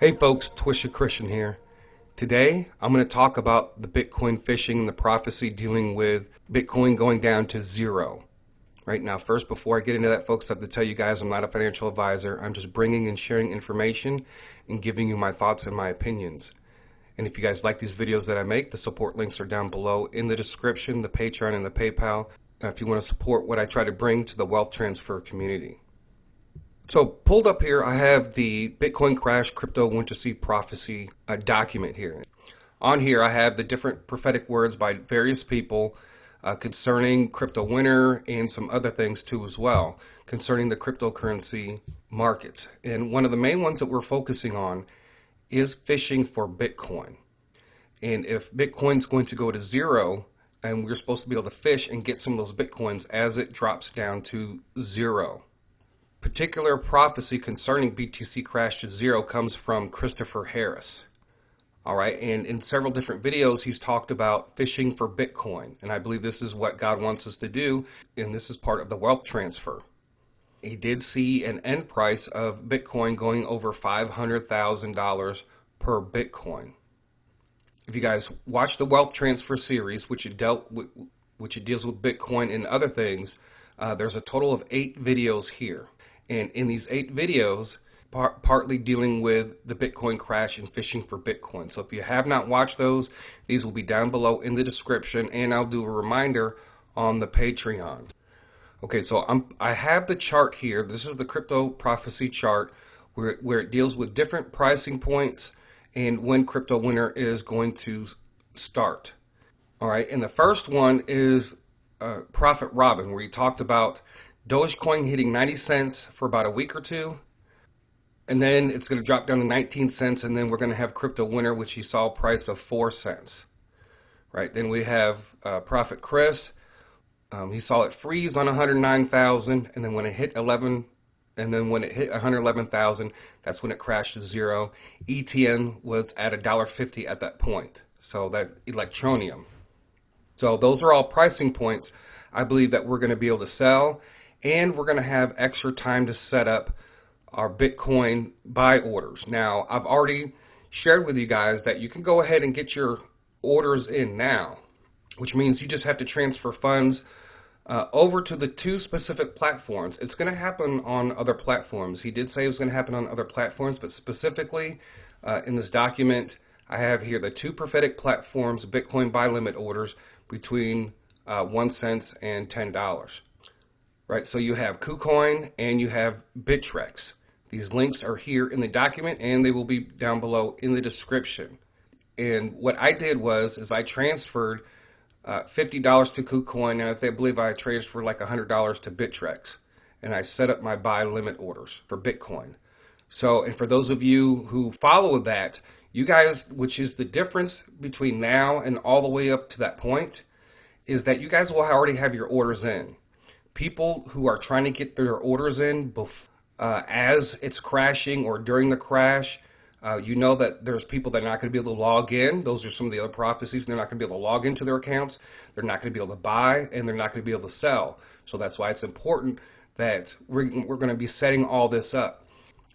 Hey folks, Twisha Christian here. Today, I'm going to talk about the Bitcoin phishing and the prophecy dealing with Bitcoin going down to zero. Right now, first, before I get into that, folks, I have to tell you guys I'm not a financial advisor. I'm just bringing and sharing information and giving you my thoughts and my opinions. And if you guys like these videos that I make, the support links are down below in the description, the Patreon and the PayPal, if you want to support what I try to bring to the wealth transfer community. So pulled up here, I have the Bitcoin Crash Crypto Winter Sea Prophecy document here. On here, I have the different prophetic words by various people concerning crypto winter and some other things too as well, concerning the cryptocurrency markets. And one of the main ones that we're focusing on is phishing for Bitcoin. And if Bitcoin's going to go to zero, and we're supposed to be able to fish and get some of those Bitcoins as it drops down to zero. Particular prophecy concerning BTC crash to zero comes from Christopher Harris. All right, and in several different videos, he's talked about phishing for Bitcoin, and I believe this is what God wants us to do, and this is part of the wealth transfer. He did see an end price of Bitcoin going over $500,000 per Bitcoin. If you guys watch the wealth transfer series, which it deals with Bitcoin and other things, there's a total of 8 videos here. And in these 8 videos, partly dealing with the Bitcoin crash and phishing for Bitcoin. So if you have not watched those, these will be down below in the description, and I'll do a reminder on the Patreon. Okay, so I have the chart here. This is the crypto prophecy chart where it deals with different pricing points and when crypto winter is going to start. All right, and the first one is Prophet Robin, where he talked about Dogecoin hitting 90 cents for about a week or two, and then it's going to drop down to 19 cents, and then we're going to have crypto winter, which he saw a price of 4 cents. Right, then we have Prophet Chris. He saw it freeze on 109,000, and then when it hit 111,000, that's when it crashed to zero. ETN was at $1.50 at that point. So that Electronium. So those are all pricing points I believe that we're going to be able to sell, and we're going to have extra time to set up our Bitcoin buy orders. Now, I've already shared with you guys that you can go ahead and get your orders in now, which means you just have to transfer funds over to the 2 specific platforms. It's going to happen on other platforms. He did say it was going to happen on other platforms, but specifically in this document, I have here the 2 prophetic platforms, Bitcoin buy limit orders between 1 cent and $10. Right, so you have Kucoin and you have Bittrex. These links are here in the document, and they will be down below in the description. And what I did is I transferred $50 to Kucoin, and I believe I transferred like $100 to Bittrex, and I set up my buy limit orders for Bitcoin. So, and for those of you who follow that, you guys, which is the difference between now and all the way up to that point, is that you guys will already have your orders in. People who are trying to get their orders in as it's crashing or during the crash, you know that there's people that are not going to be able to log in. Those are some of the other prophecies. They're not going to be able to log into their accounts. They're not going to be able to buy, and they're not going to be able to sell. So that's why it's important that we're going to be setting all this up,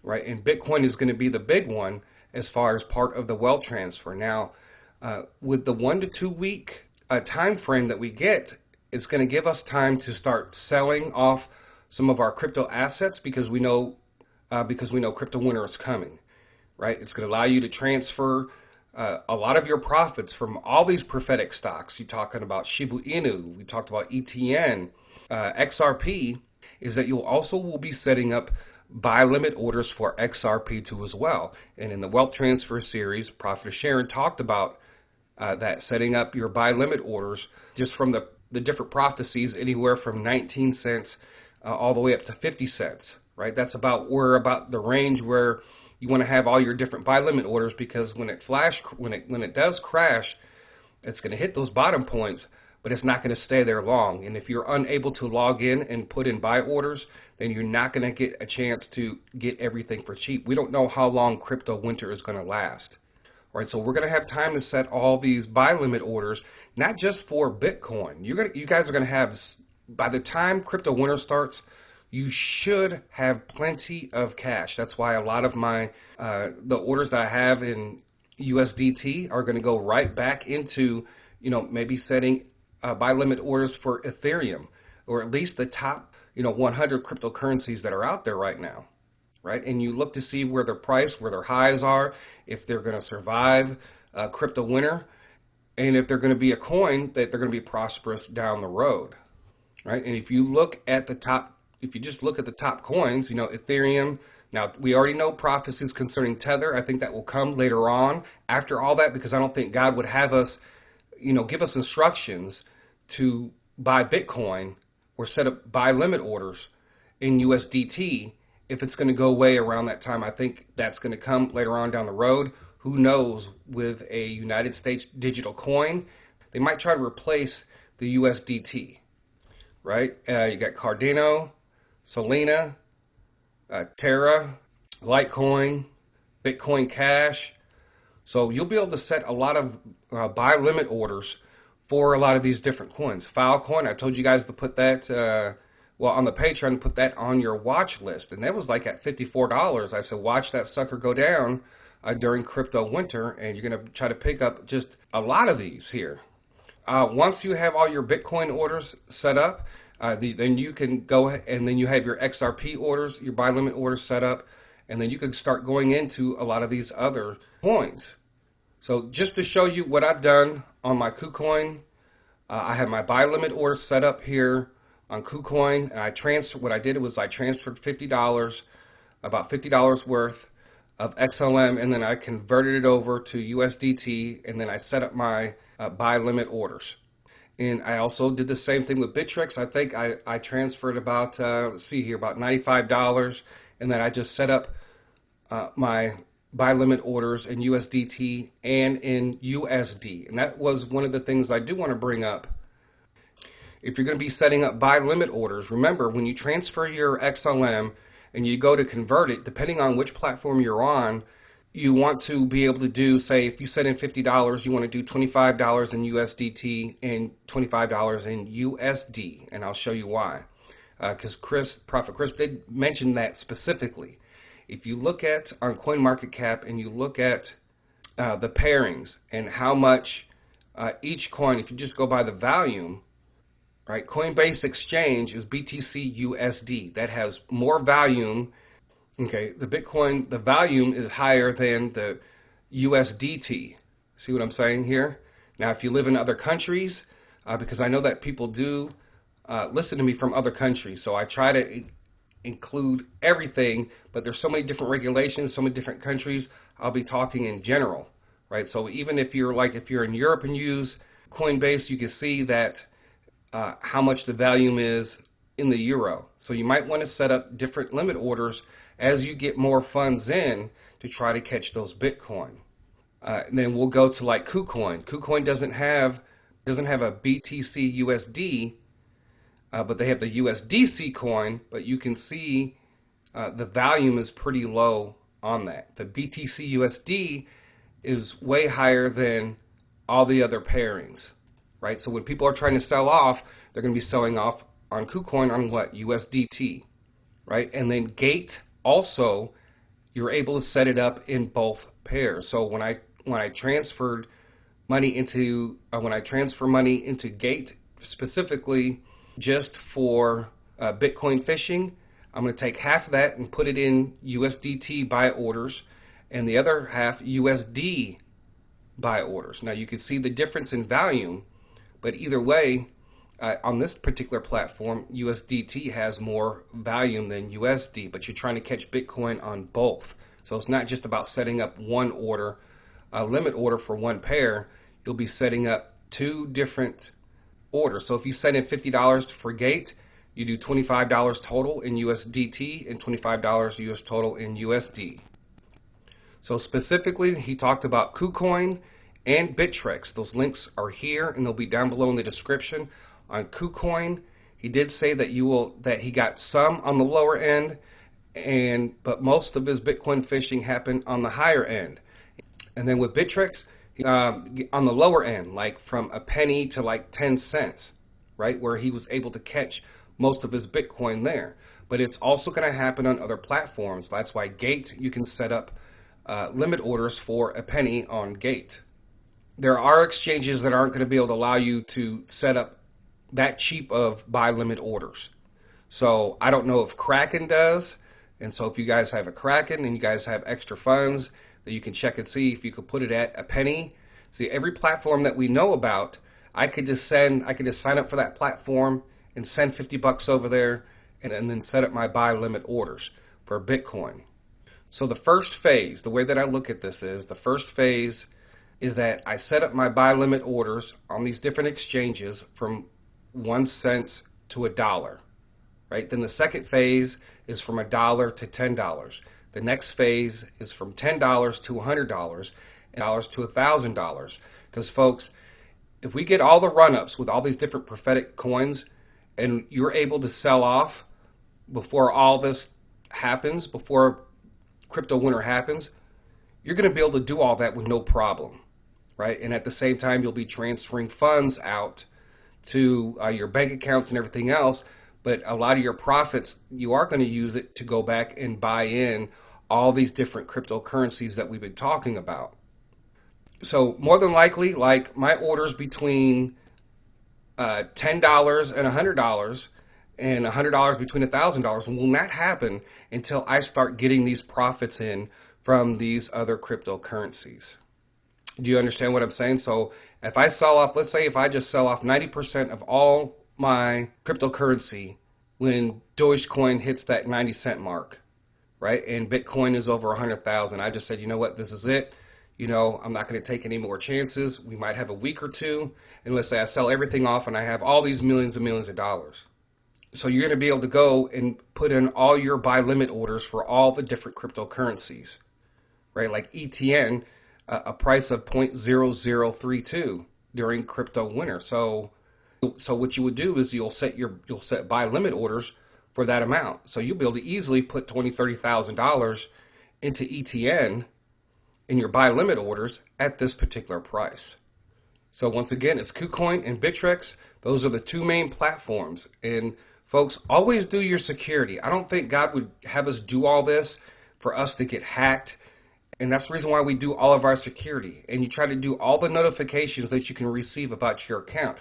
right? And Bitcoin is going to be the big one as far as part of the wealth transfer. Now, with the 1 to 2 week time frame that we get, it's going to give us time to start selling off some of our crypto assets because we know crypto winter is coming, right? It's going to allow you to transfer a lot of your profits from all these prophetic stocks. You're talking about Shiba Inu, we talked about ETN, XRP, is that you also will be setting up buy limit orders for XRP too as well. And in the wealth transfer series, Prophet Sharon talked about that, setting up your buy limit orders just from the different prophecies, anywhere from 19 cents all the way up to 50 cents, right? That's about the range where you want to have all your different buy limit orders, because when it does crash, it's going to hit those bottom points, but it's not going to stay there long. And if you're unable to log in and put in buy orders, then you're not going to get a chance to get everything for cheap. We don't know how long crypto winter is going to last. All right, so we're going to have time to set all these buy limit orders, not just for Bitcoin. You guys are going to have, by the time crypto winter starts, you should have plenty of cash. That's why a lot of my the orders that I have in USDT are going to go right back into, maybe setting buy limit orders for Ethereum, or at least the top, 100 cryptocurrencies that are out there right now, right? And you look to see where their price, where their highs are, if they're going to survive crypto winter, and if they're going to be a coin that they're going to be prosperous down the road, right? And if you look at the top, if you just look at the top coins, Ethereum. Now, we already know prophecies concerning Tether. I think that will come later on after all that, because I don't think God would have us, give us instructions to buy Bitcoin or set up buy limit orders in USDT if it's going to go away around that time. I think that's going to come later on down the road. Who knows, with a United States digital coin, they might try to replace the USDT, right? You got Cardano, Solana, Terra, Litecoin, Bitcoin Cash. So you'll be able to set a lot of buy limit orders for a lot of these different coins. Filecoin, I told you guys to put that, on the Patreon, put that on your watch list. And that was like at $54. I said, watch that sucker go down during crypto winter, and you're going to try to pick up just a lot of these here. Once you have all your Bitcoin orders set up, then you can go and then you have your XRP orders, your buy limit orders set up, and then you can start going into a lot of these other coins. So just to show you what I've done on my Kucoin, I have my buy limit orders set up here on Kucoin, and what I did was I transferred $50, about $50 worth of XLM, and then I converted it over to USDT, and then I set up my buy limit orders. And I also did the same thing with Bittrex. I think I transferred about, about $95, and then I just set up my buy limit orders in USDT and in USD. And that was one of the things I do want to bring up. If you're going to be setting up buy limit orders, remember when you transfer your XLM and you go to convert it, depending on which platform you're on, you want to be able to do, say, if you set in $50, you want to do $25 in USDT and $25 in USD. And I'll show you why. Because Prophet Chris did mention that specifically. If you look at on CoinMarketCap and you look at the pairings and how much each coin, if you just go by the volume, right? Coinbase Exchange is BTC USD. That has more volume. Okay, the Bitcoin, the volume is higher than the USDT. See what I'm saying here? Now, if you live in other countries, because I know that people do listen to me from other countries, so I try to include everything, but there's so many different regulations, so many different countries, I'll be talking in general, right? So even if you're in Europe and use Coinbase, you can see that how much the volume is in the euro. So you might want to set up different limit orders as you get more funds in to try to catch those Bitcoin. And then we'll go to like Kucoin. Kucoin doesn't have a BTC USD, but they have the USDC coin, but you can see the volume is pretty low on that. The BTC USD is way higher than all the other pairings, right? So when people are trying to sell off, they're going to be selling off on Kucoin on what? USDT, right? And then Gate also, you're able to set it up in both pairs. So when I transfer money into Gate specifically just for Bitcoin phishing, I'm going to take half of that and put it in USDT buy orders, and the other half USD buy orders. Now you can see the difference in volume, but either way, on this particular platform, USDT has more volume than USD, but you're trying to catch Bitcoin on both. So it's not just about setting up one order, a limit order for one pair. You'll be setting up two different orders. So if you set in $50 for Gate, you do $25 total in USDT and $25 US total in USD. So specifically, he talked about Kucoin and Bittrex. Those links are here and they'll be down below in the description. On Kucoin, he did say that he got some on the lower end, but most of his Bitcoin phishing happened on the higher end. And then with Bittrex, on the lower end, like from a penny to like 10 cents, right, where he was able to catch most of his Bitcoin there. but it's also going to happen on other platforms. That's why Gate, you can set up limit orders for a penny on Gate. There are exchanges that aren't going to be able to allow you to set up that cheap of buy limit orders. So I don't know if Kraken does. And so if you guys have a Kraken and you guys have extra funds, that you can check and see if you could put it at a penny. See, every platform that we know about, I could just sign up for that platform and send $50 over there and then set up my buy limit orders for Bitcoin. So the first phase, the way that I look at this is, the first phase is that I set up my buy limit orders on these different exchanges from 1 cent to $1, right? Then the second phase is from $1 to $10. The next phase is from $10 to $100 and dollars to $1,000. Because folks, if we get all the run-ups with all these different prophetic coins and you're able to sell off before all this happens, before crypto winter happens, you're going to be able to do all that with no problem, right? And at the same time, you'll be transferring funds out to your bank accounts and everything else. But a lot of your profits, you are going to use it to go back and buy in all these different cryptocurrencies that we've been talking about. So more than likely, like my orders between $10 and $100 and $100 between $1,000 will not happen until I start getting these profits in from these other cryptocurrencies. Do you understand what I'm saying? So if I sell off, let's say if I just sell off 90% of all my cryptocurrency when Dogecoin hits that 90 cent mark, right? And Bitcoin is over 100,000. I just said, you know what, this is it. You know, I'm not going to take any more chances. We might have a week or two. And let's say I sell everything off and I have all these millions and millions of dollars. So you're going to be able to go and put in all your buy limit orders for all the different cryptocurrencies, right? Like ETN, a price of 0.0032 during crypto winter. So what you would do is you'll set buy limit orders for that amount. So you'll be able to easily put $20,000, $30,000 into ETN in your buy limit orders at this particular price. So once again, it's Kucoin and Bittrex. Those are the two main platforms. And folks, always do your security. I don't think God would have us do all this for us to get hacked. And that's the reason why we do all of our security. And you try to do all the notifications that you can receive about your account,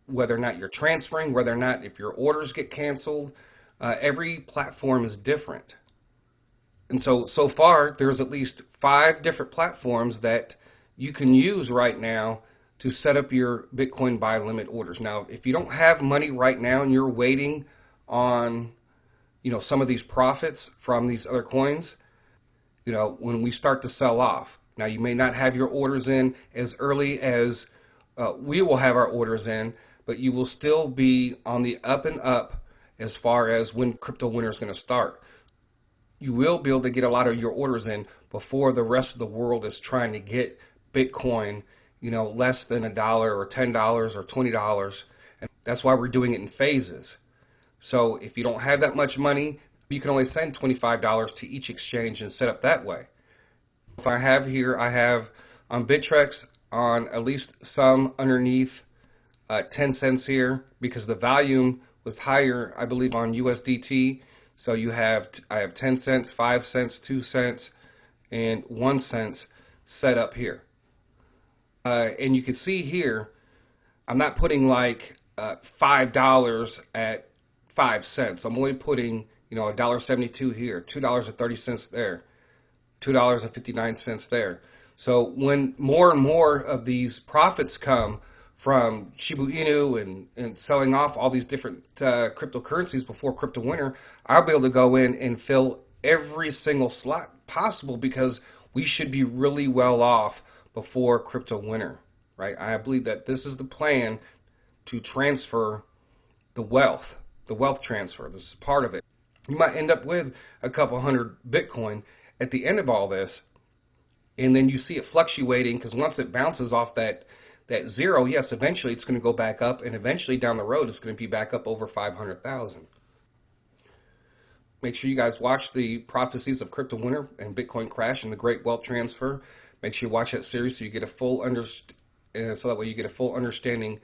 whether or not you're transferring, whether or not if your orders get canceled. Every platform is different. And so far, there's at least 5 different platforms that you can use right now to set up your Bitcoin buy limit orders. Now, if you don't have money right now and you're waiting on, some of these profits from these other coins, when we start to sell off, now you may not have your orders in as early as we will have our orders in, but you will still be on the up and up as far as when crypto winter is going to start. You will be able to get a lot of your orders in before the rest of the world is trying to get Bitcoin, less than $1 or $10 or $20. And that's why we're doing it in phases. So if you don't have that much money, you can only send $25 to each exchange and set up that way. If I have on Bittrex on at least some underneath 10 cents here because the volume was higher, I believe, on USDT. So I have 10 cents, 5 cents, 2 cents, and 1 cent set up here. And you can see here, I'm not putting like $5 at 5 cents. I'm only putting, $1.72 here, $2.30 there, $2.59 there. So when more and more of these profits come from Shiba Inu and selling off all these different cryptocurrencies before crypto winter, I'll be able to go in and fill every single slot possible because we should be really well off before crypto winter, right? I believe that this is the plan to transfer the wealth transfer. This is part of it. You might end up with a couple hundred Bitcoin at the end of all this, and then you see it fluctuating because once it bounces off that zero, yes, eventually it's going to go back up, and eventually down the road it's going to be back up over 500,000. Make sure you guys watch the prophecies of crypto winter and Bitcoin crash and the great wealth transfer. Make sure you watch that series so you get a full understanding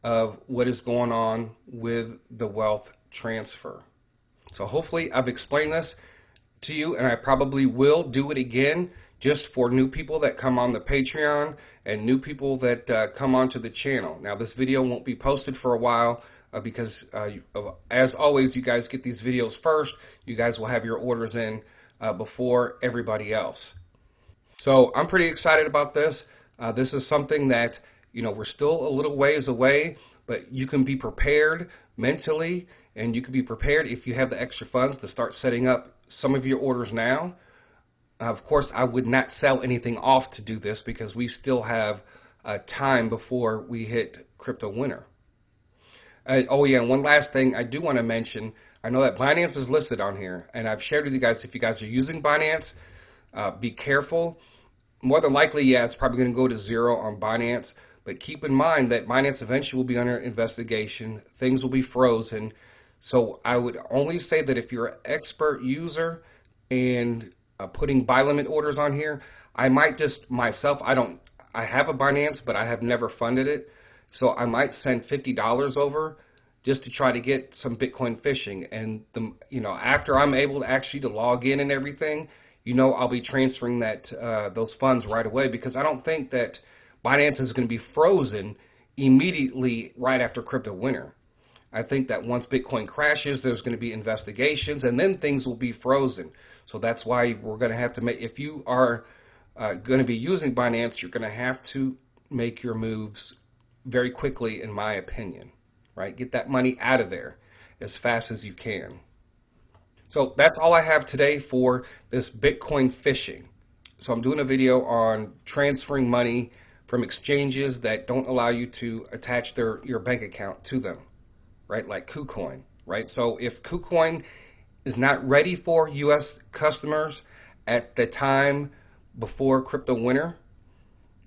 of what is going on with the wealth transfer. So hopefully I've explained this to you, and I probably will do it again just for new people that come on the Patreon and new people that come onto the channel. Now, this video won't be posted for a while because, as always, you guys get these videos first. You guys will have your orders in before everybody else. So I'm pretty excited about this. This is something that, we're still a little ways away, but you can be prepared mentally, and you can be prepared if you have the extra funds to start setting up some of your orders now. Of course, I would not sell anything off to do this because we still have time before we hit crypto winter. Oh yeah, and one last thing I do want to mention. I know that Binance is listed on here, and I've shared with you guys, if you guys are using Binance, be careful. More than likely, yeah, it's probably going to go to zero on Binance, but keep in mind that Binance eventually will be under investigation. Things will be frozen. So I would only say that if you're an expert user and putting buy limit orders on here, I might just myself, I have a Binance, but I have never funded it. So I might send $50 over just to try to get some Bitcoin phishing. And after I'm able to actually log in and everything, I'll be transferring those funds right away, because I don't think that Binance is going to be frozen immediately right after crypto winter. I think that once Bitcoin crashes, there's going to be investigations, and then things will be frozen. So that's why we're going to have to if you are going to be using Binance, you're going to have to make your moves very quickly, in my opinion, right? Get that money out of there as fast as you can. So that's all I have today for this Bitcoin phishing. So I'm doing a video on transferring money from exchanges that don't allow you to attach your bank account to them, right? Like Kucoin, right? So if Kucoin is not ready for U.S. customers at the time before crypto winter,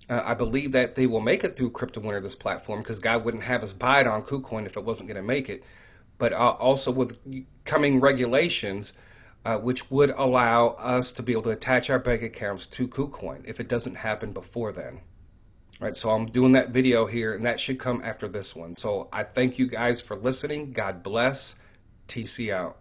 I believe that they will make it through crypto winter, this platform, because God wouldn't have us buy it on Kucoin if it wasn't going to make it. But also with coming regulations, which would allow us to be able to attach our bank accounts to Kucoin if it doesn't happen before then. Right, so I'm doing that video here, and that should come after this one. So I thank you guys for listening. God bless. TC out.